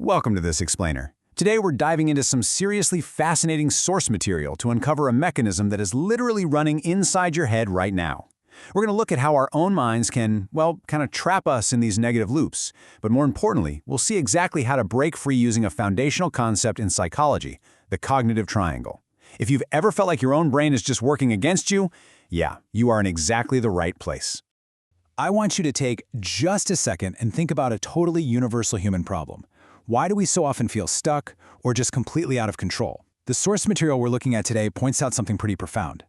Welcome to this explainer. Today we're diving into some seriously fascinating source material to uncover a mechanism that is literally running inside your head right now. We're going to look at how our own minds can, well, kind of trap us in these negative loops. But more importantly, we'll see exactly how to break free using a foundational concept in psychology, the cognitive triangle. If you've ever felt like your own brain is just working against you, yeah, you are in exactly the right place. I want you to take just a second and think about a totally universal human problem. Why do we so often feel stuck or just completely out of control? The source material we're looking at today points out something pretty profound.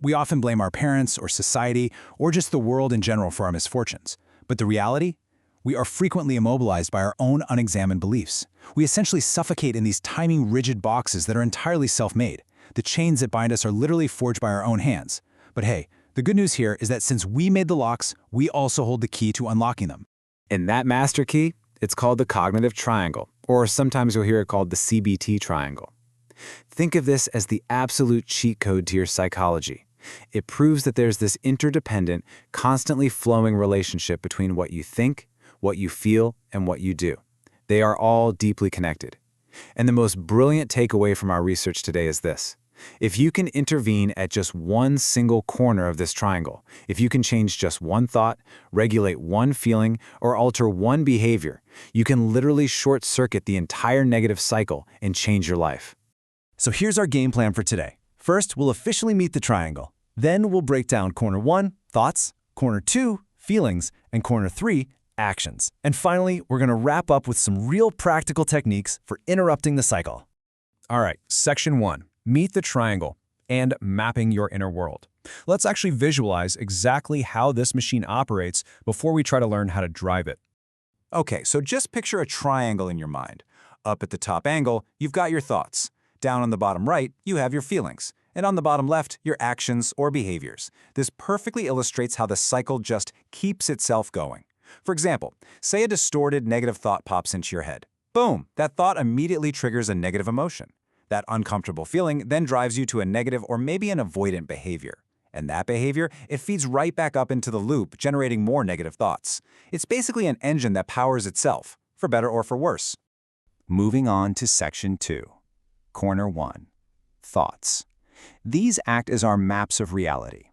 We often blame our parents or society or just the world in general for our misfortunes. But the reality? We are frequently immobilized by our own unexamined beliefs. We essentially suffocate in these tiny, rigid boxes that are entirely self-made. The chains that bind us are literally forged by our own hands. But hey, the good news here is that since we made the locks, we also hold the key to unlocking them. And that master key? It's called the cognitive triangle, or sometimes you'll hear it called the CBT triangle. Think of this as the absolute cheat code to your psychology. It proves that there's this interdependent, constantly flowing relationship between what you think, what you feel, and what you do. They are all deeply connected. And the most brilliant takeaway from our research today is this. If you can intervene at just one single corner of this triangle, if you can change just one thought, regulate one feeling, or alter one behavior, you can literally short-circuit the entire negative cycle and change your life. So here's our game plan for today. First, we'll officially meet the triangle. Then we'll break down corner 1, thoughts, corner 2, feelings, and corner 3, actions. And finally, we're going to wrap up with some real practical techniques for interrupting the cycle. All right, section 1. Meet the triangle and mapping your inner world. Let's actually visualize exactly how this machine operates before we try to learn how to drive it. Okay, so just picture a triangle in your mind. Up at the top angle, you've got your thoughts. Down on the bottom right, you have your feelings. And on the bottom left, your actions or behaviors. This perfectly illustrates how the cycle just keeps itself going. For example, say a distorted negative thought pops into your head. Boom, that thought immediately triggers a negative emotion. That uncomfortable feeling then drives you to a negative or maybe an avoidant behavior. And that behavior, it feeds right back up into the loop, generating more negative thoughts. It's basically an engine that powers itself, for better or for worse. Moving on to section 2. Corner 1. Thoughts. These act as our maps of reality.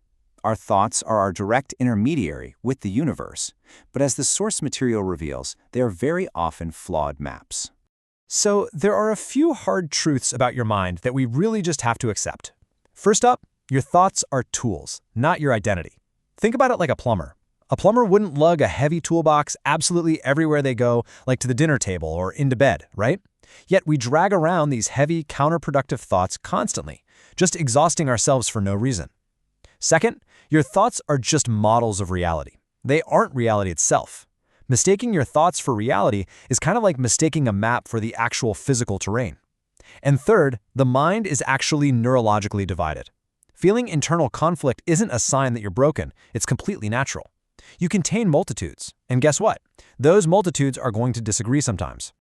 Our thoughts are our direct intermediary with the universe, but as the source material reveals, they are very often flawed maps. So there are a few hard truths about your mind that we really just have to accept. First up, your thoughts are tools, not your identity. Think about it like a plumber. A plumber wouldn't lug a heavy toolbox absolutely everywhere they go, like to the dinner table or into bed, right? Yet we drag around these heavy, counterproductive thoughts constantly, just exhausting ourselves for no reason. Second, your thoughts are just models of reality. They aren't reality itself. Mistaking your thoughts for reality is kind of like mistaking a map for the actual physical terrain. And third, the mind is actually neurologically divided. Feeling internal conflict isn't a sign that you're broken, it's completely natural. You contain multitudes, and guess what? Those multitudes are going to disagree sometimes.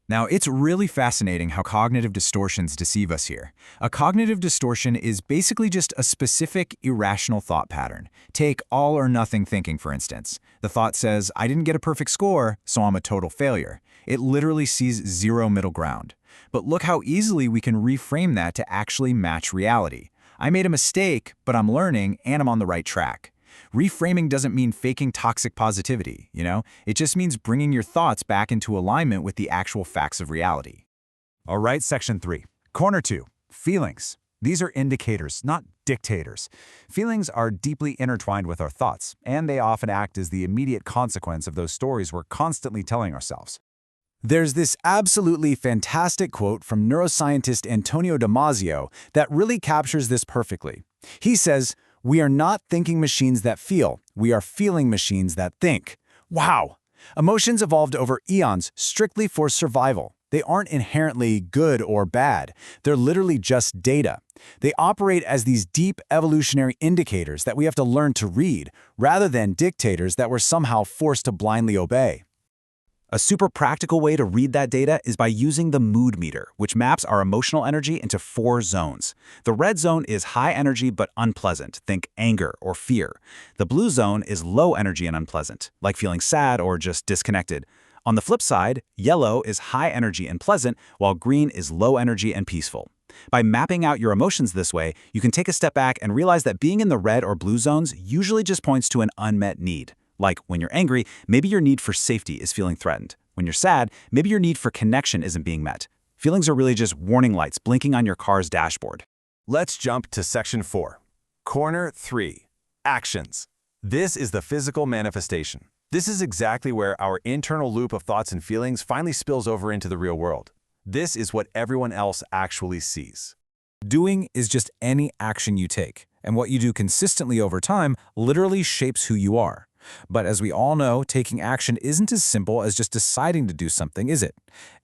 Now, it's really fascinating how cognitive distortions deceive us here. A cognitive distortion is basically just a specific, irrational thought pattern. Take all or nothing thinking, for instance. The thought says, I didn't get a perfect score, so I'm a total failure. It literally sees zero middle ground. But look how easily we can reframe that to actually match reality. I made a mistake, but I'm learning and I'm on the right track. Reframing doesn't mean faking toxic positivity, It just means bringing your thoughts back into alignment with the actual facts of reality. All right, section 3. Corner 2. Feelings. These are indicators, not dictators. Feelings are deeply intertwined with our thoughts, and they often act as the immediate consequence of those stories we're constantly telling ourselves. There's this absolutely fantastic quote from neuroscientist Antonio Damasio that really captures this perfectly. He says, "We are not thinking machines that feel, we are feeling machines that think." Wow! Emotions evolved over eons strictly for survival. They aren't inherently good or bad. They're literally just data. They operate as these deep evolutionary indicators that we have to learn to read, rather than dictators that we're somehow forced to blindly obey. A super practical way to read that data is by using the mood meter, which maps our emotional energy into 4 zones. The red zone is high energy but unpleasant, think anger or fear. The blue zone is low energy and unpleasant, like feeling sad or just disconnected. On the flip side, yellow is high energy and pleasant, while green is low energy and peaceful. By mapping out your emotions this way, you can take a step back and realize that being in the red or blue zones usually just points to an unmet need. Like when you're angry, maybe your need for safety is feeling threatened. When you're sad, maybe your need for connection isn't being met. Feelings are really just warning lights blinking on your car's dashboard. Let's jump to Section 4. Corner 3. Actions. This is the physical manifestation. This is exactly where our internal loop of thoughts and feelings finally spills over into the real world. This is what everyone else actually sees. Doing is just any action you take, and what you do consistently over time literally shapes who you are. But as we all know, taking action isn't as simple as just deciding to do something, is it?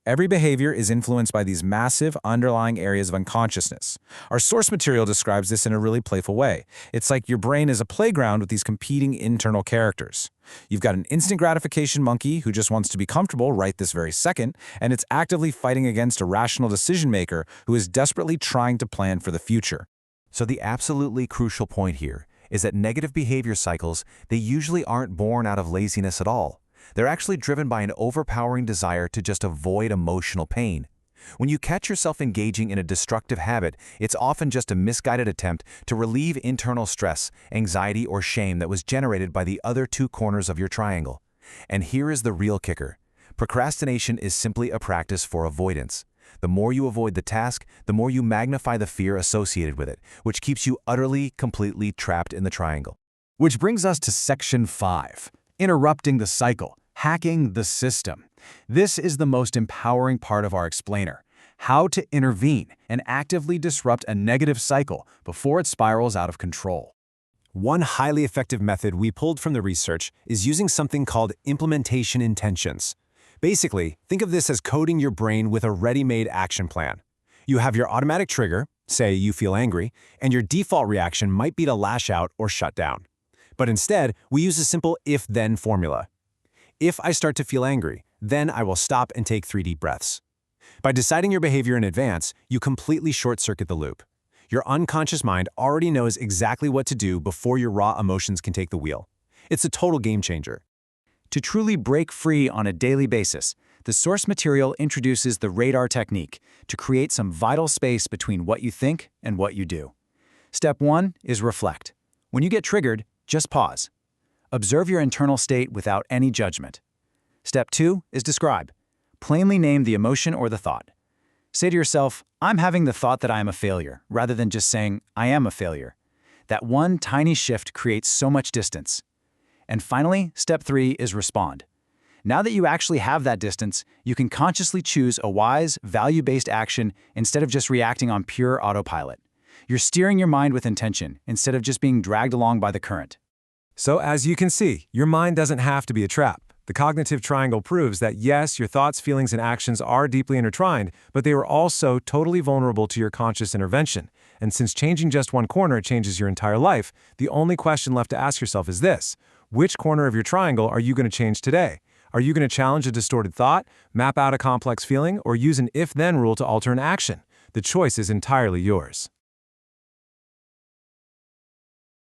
Every behavior is influenced by these massive underlying areas of unconsciousness. Our source material describes this in a really playful way. It's like your brain is a playground with these competing internal characters. You've got an instant gratification monkey who just wants to be comfortable right this very second, and it's actively fighting against a rational decision maker who is desperately trying to plan for the future. So the absolutely crucial point here is that negative behavior cycles, they usually aren't born out of laziness at all. They're actually driven by an overpowering desire to just avoid emotional pain. When you catch yourself engaging in a destructive habit, it's often just a misguided attempt to relieve internal stress, anxiety, or shame that was generated by the other two corners of your triangle. And here is the real kicker. Procrastination is simply a practice for avoidance. The more you avoid the task, the more you magnify the fear associated with it, which keeps you utterly, completely trapped in the triangle. Which brings us to Section 5, interrupting the cycle, hacking the system. This is the most empowering part of our explainer, how to intervene and actively disrupt a negative cycle before it spirals out of control. One highly effective method we pulled from the research is using something called implementation intentions. Basically, think of this as coding your brain with a ready-made action plan. You have your automatic trigger, say you feel angry, and your default reaction might be to lash out or shut down. But instead, we use a simple if-then formula. If I start to feel angry, then I will stop and take 3 deep breaths. By deciding your behavior in advance, you completely short-circuit the loop. Your unconscious mind already knows exactly what to do before your raw emotions can take the wheel. It's a total game changer. To truly break free on a daily basis, the source material introduces the radar technique to create some vital space between what you think and what you do. Step 1 is reflect. When you get triggered, just pause. Observe your internal state without any judgment. Step 2 is describe. Plainly name the emotion or the thought. Say to yourself, I'm having the thought that I am a failure, rather than just saying, I am a failure. That one tiny shift creates so much distance. And finally, step 3 is respond. Now that you actually have that distance, you can consciously choose a wise, value-based action instead of just reacting on pure autopilot. You're steering your mind with intention instead of just being dragged along by the current. So as you can see, your mind doesn't have to be a trap. The cognitive triangle proves that yes, your thoughts, feelings, and actions are deeply intertwined, but they are also totally vulnerable to your conscious intervention. And since changing just one corner changes your entire life, the only question left to ask yourself is this: which corner of your triangle are you going to change today? Are you going to challenge a distorted thought, map out a complex feeling, or use an if-then rule to alter an action? The choice is entirely yours.